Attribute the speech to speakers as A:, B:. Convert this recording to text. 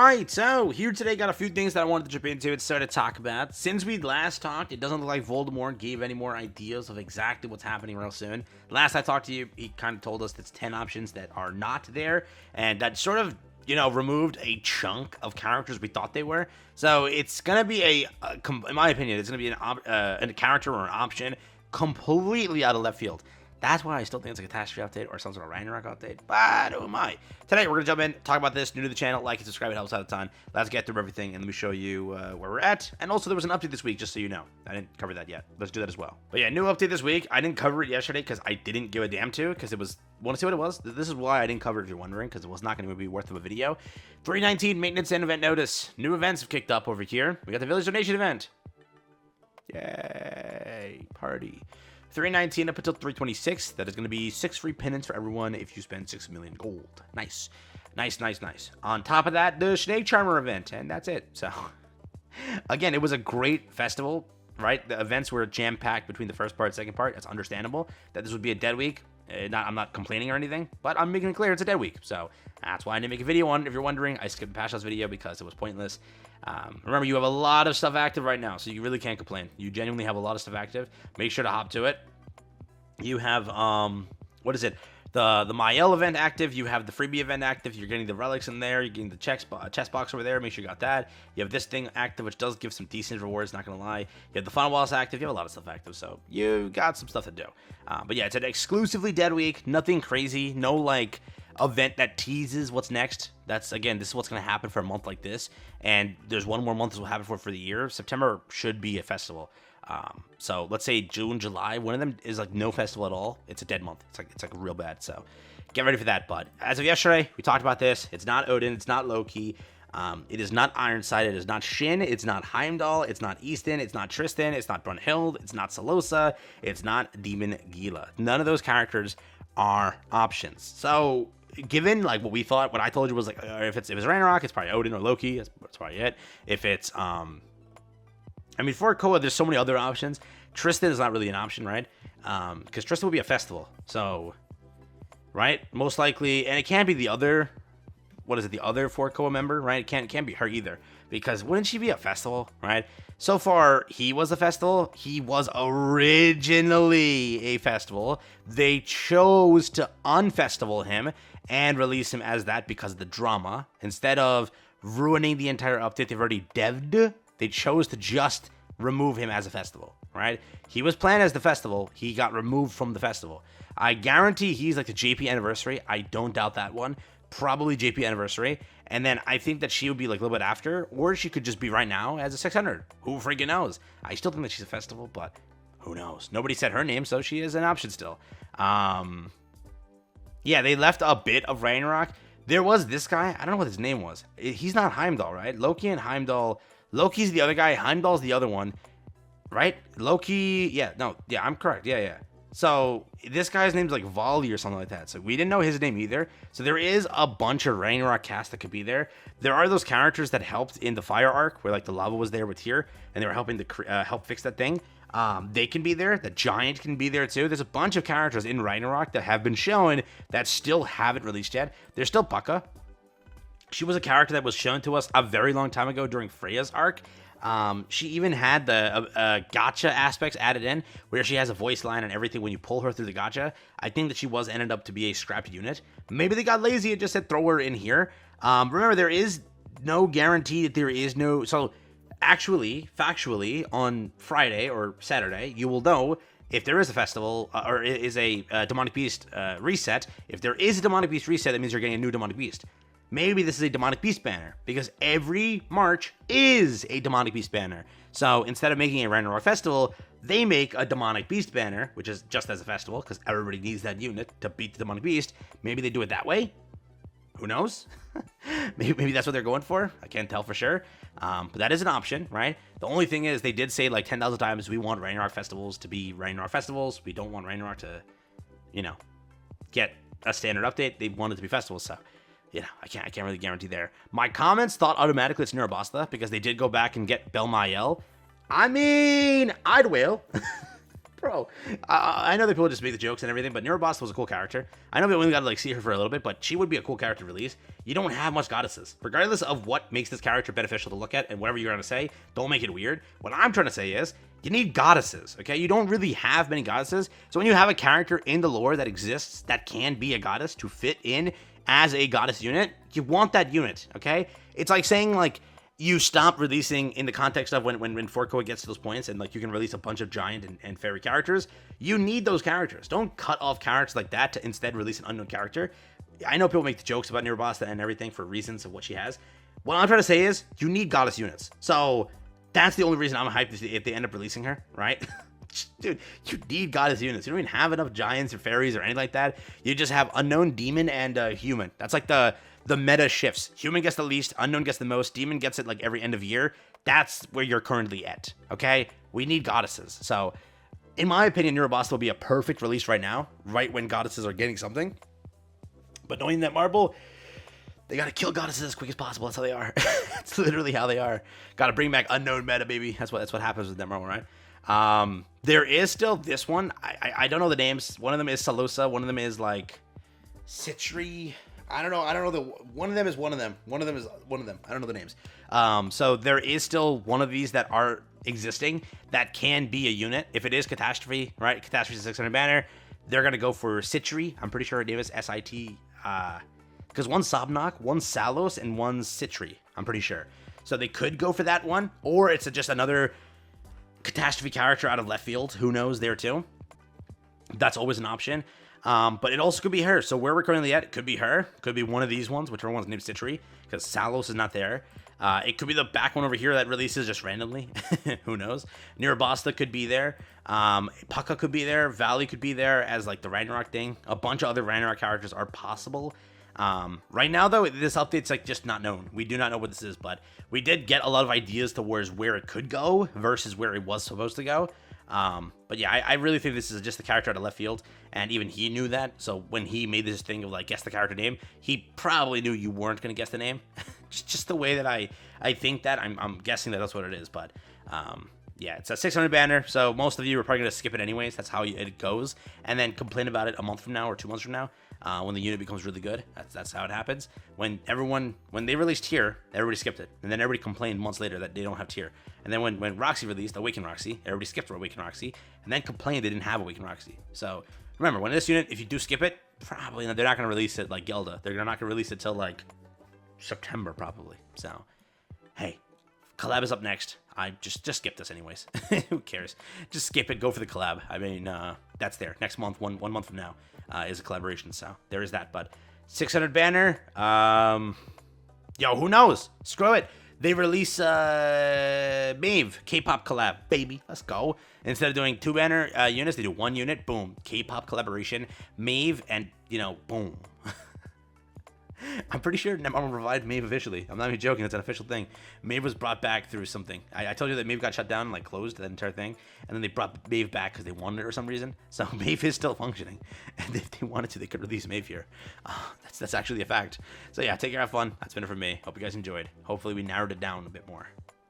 A: Alright, so here today got a few things that I wanted to jump into and start to talk about. Since we last talked, it doesn't look like Voldemort gave any more ideas of exactly what's happening real soon. Last I talked to you, he kind of told us that's 10 options that are not there, and that sort of, removed a chunk of characters we thought they were. So it's going to be in my opinion, it's going to be a character or an option completely out of left field. That's why I still think it's a Catastrophe update or some sort of Ragnarok update, but who am I? Today, we're going to jump in, talk about this, new to the channel, like and subscribe, it helps out a ton. Let's get through everything, and let me show you where we're at. And also, there was an update this week, just so you know. I didn't cover that yet. Let's do that as well. But yeah, new update this week. I didn't cover it yesterday because I didn't give a damn to, because it was, want to see what it was? This is why I didn't cover it if you're wondering, because it was not going to be worth of a video. 319 maintenance and event notice. New events have kicked up over here. We got the village donation event. Yay, party. 319 up until 326. That is going to be 6 free penance for everyone if you spend 6 million gold. Nice. Nice. On top of that, the Snake Charmer event, and that's it. So, again, it was a great festival, right? The events were jam-packed between the first part and second part. It's understandable that this would be a dead week. I'm not complaining or anything, but I'm making it clear it's a dead week. So, that's why I didn't make a video on it. If you're wondering, I skipped past this video because it was pointless. Remember, you have a lot of stuff active right now, so you really can't complain. You genuinely have a lot of stuff active. Make sure to hop to it. You have, what is it? The Mael event active. You have the freebie event active. You're getting the relics in there. You're getting the chest box over there. Make sure you got that. You have this thing active, which does give some decent rewards, not going to lie. You have the final boss active. You have a lot of stuff active, so you got some stuff to do. But yeah, it's an exclusively dead week. Nothing crazy. No, like, event that teases what's next. That's, again, this is what's going to happen for a month like this, and there's one more month this will happen for the year. September should be a festival. So let's say June, July, one of them is like no festival at all. It's a dead month. It's like real bad. So get ready for that. But as of yesterday, we talked about this. It's not Odin. It's not Loki. It is not Ironside. It is not Shin. It's not Heimdall. It's not Easton. It's not Tristan. It's not Brunhild. It's not Salosa. It's not Demon Gila. None of those characters are options. So given like what we thought, what I told you was like, if it's Ragnarok, it's probably Odin or Loki. That's probably it. If it's I mean, for Koa, there's so many other options. Tristan is not really an option, right? Because Tristan will be a festival. So, right? Most likely, and it can't be the other, what is it, the other for Koa member, right? It can't be her either. Because wouldn't she be a festival, right? So far, he was a festival. He was originally a festival. They chose to unfestival him and release him as that because of the drama. Instead of ruining the entire update they've already dev'd, they chose to just remove him as a festival, right? He was planned as the festival. He got removed from the festival. I guarantee he's like the JP anniversary. I don't doubt that one. Probably JP anniversary. And then I think that she would be like a little bit after, or she could just be right now as a 600. Who freaking knows? I still think that she's a festival, but who knows? Nobody said her name, so she is an option still. Yeah, they left a bit of Ragnarok. There was this guy. I don't know what his name was. He's not Heimdall, right? Loki and Heimdall. Loki's the other guy. Heimdall's the other one, right? Loki, yeah, I'm correct. Yeah. So this guy's name's like Volley or something like that. So we didn't know his name either. So there is a bunch of Ragnarok cast that could be there. There are those characters that helped in the fire arc where like the lava was there with Tyr, and they were helping to help fix that thing. They can be there. The giant can be there too. There's a bunch of characters in Ragnarok that have been shown that still haven't released yet. There's still Bukka. She was a character that was shown to us a very long time ago during Freya's arc. She even had the gacha aspects added in, where she has a voice line and everything when you pull her through the gacha. I think that she ended up to be a scrapped unit. Maybe they got lazy and just said throw her in here. Remember, there is no guarantee that there is no... So, actually, factually, on Friday or Saturday, you will know if there is a festival or is a Demonic Beast reset. If there is a Demonic Beast reset, that means you're getting a new Demonic Beast. Maybe this is a Demonic Beast banner, because every March is a Demonic Beast banner. So instead of making a Ragnarok festival, they make a Demonic Beast banner, which is just as a festival, because everybody needs that unit to beat the Demonic Beast. Maybe they do it that way. Who knows? maybe that's what they're going for. I can't tell for sure. But that is an option, right? The only thing is they did say like 10,000 times, we want Ragnarok festivals to be Ragnarok festivals. We don't want Ragnarok to, get a standard update. They want it to be festivals, so... I can't really guarantee there. My comments thought automatically it's Nerabasta because they did go back and get Belmael. I mean, I'd wail. Bro, I know that people just make the jokes and everything, but Neuroboss was a cool character. I know we only got to like see her for a little bit, but she would be a cool character to release. You don't have much goddesses. Regardless of what makes this character beneficial to look at and whatever you're going to say, don't make it weird. What I'm trying to say is, you need goddesses, okay? You don't really have many goddesses. So when you have a character in the lore that exists that can be a goddess to fit in as a goddess unit, you want that unit, okay? It's like saying like, you stop releasing in the context of when Fortco gets to those points and like you can release a bunch of giant and fairy characters. You need those characters. Don't cut off characters like that to instead release an unknown character. I know people make the jokes about Neuroboss and everything for reasons of what she has. What I'm trying to say is you need goddess units. So that's the only reason I'm hyped if they end up releasing her, right? Dude, you need goddess units. You don't even have enough giants or fairies or anything like that. You just have unknown, demon, and human. That's like the meta shifts. Human gets the least, unknown gets the most, demon gets it like every end of year. That's where you're currently at, okay? We need goddesses. So, in my opinion, Neuroboss will be a perfect release right now, right when goddesses are getting something. But knowing that Marble, they gotta kill goddesses as quick as possible. That's how they are. That's literally how they are. Gotta bring back unknown meta, baby. That's what happens with Netmarble, right? There is still this one. I don't know the names. One of them is Salosa. One of them is like Citri. I don't know. One of them is one of them. One of them is one of them. I don't know the names. So there is still one of these that are existing that can be a unit. If it is Catastrophe, right? Catastrophe's a 600 banner. They're going to go for Citri. I'm pretty sure her name is S-I-T. Because one's Sobnok, one's Salos, and one's Citri. I'm pretty sure. So they could go for that one. Or it's just another Catastrophe character out of left field. Who knows there too. That's always an option. But it also could be her. So where we're currently at, it could be her. Could be one of these ones, whichever one's named Citri, because Salos is not there. It could be the back one over here that releases just randomly. Who knows? Neurobosta could be there. Pucka could be there. Valley could be there as like the Ragnarok thing. A bunch of other Ragnarok characters are possible. Right now, though, this update's like just not known. We do not know what this is, but we did get a lot of ideas towards where it could go versus where it was supposed to go. But yeah, I really think this is just the character out of left field, and even he knew that. So when he made this thing of like guess the character name, he probably knew you weren't gonna guess the name. just the way that I think that I'm guessing that that's what it is. But yeah, it's a 600 banner, so most of you are probably gonna skip it anyways. That's how it goes, and then complain about it a month from now or 2 months from now. When the unit becomes really good, that's how it happens. When they released Tier, everybody skipped it, and then everybody complained months later that they don't have Tier. And then when Roxy released Awaken Roxy, everybody skipped Awaken Roxy, and then complained they didn't have Awaken Roxy. So remember, when this unit, if you do skip it, probably they're not gonna release it like Gelda. They're not gonna release it till like September probably. So hey, collab is up next. I just skip this anyways. Who cares? Just skip it. Go for the collab. I mean, that's there next month. One month from now is a collaboration. So there is that. But 600 banner. Yo, who knows? Screw it. They release Maeve K-pop collab, baby. Let's go. Instead of doing 2 banner units, they do 1 unit. Boom. K-pop collaboration. Maeve and boom. I'm pretty sure Netmarble revived Maeve officially. I'm not even joking. It's an official thing. Maeve was brought back through something. I told you that Maeve got shut down and like closed that entire thing, and then they brought Maeve back because they wanted it for some reason. So Maeve is still functioning, and if they wanted to, they could release Maeve here. That's actually a fact. So yeah, take care, have fun. That's been it from me. Hope you guys enjoyed. Hopefully we narrowed it down a bit more.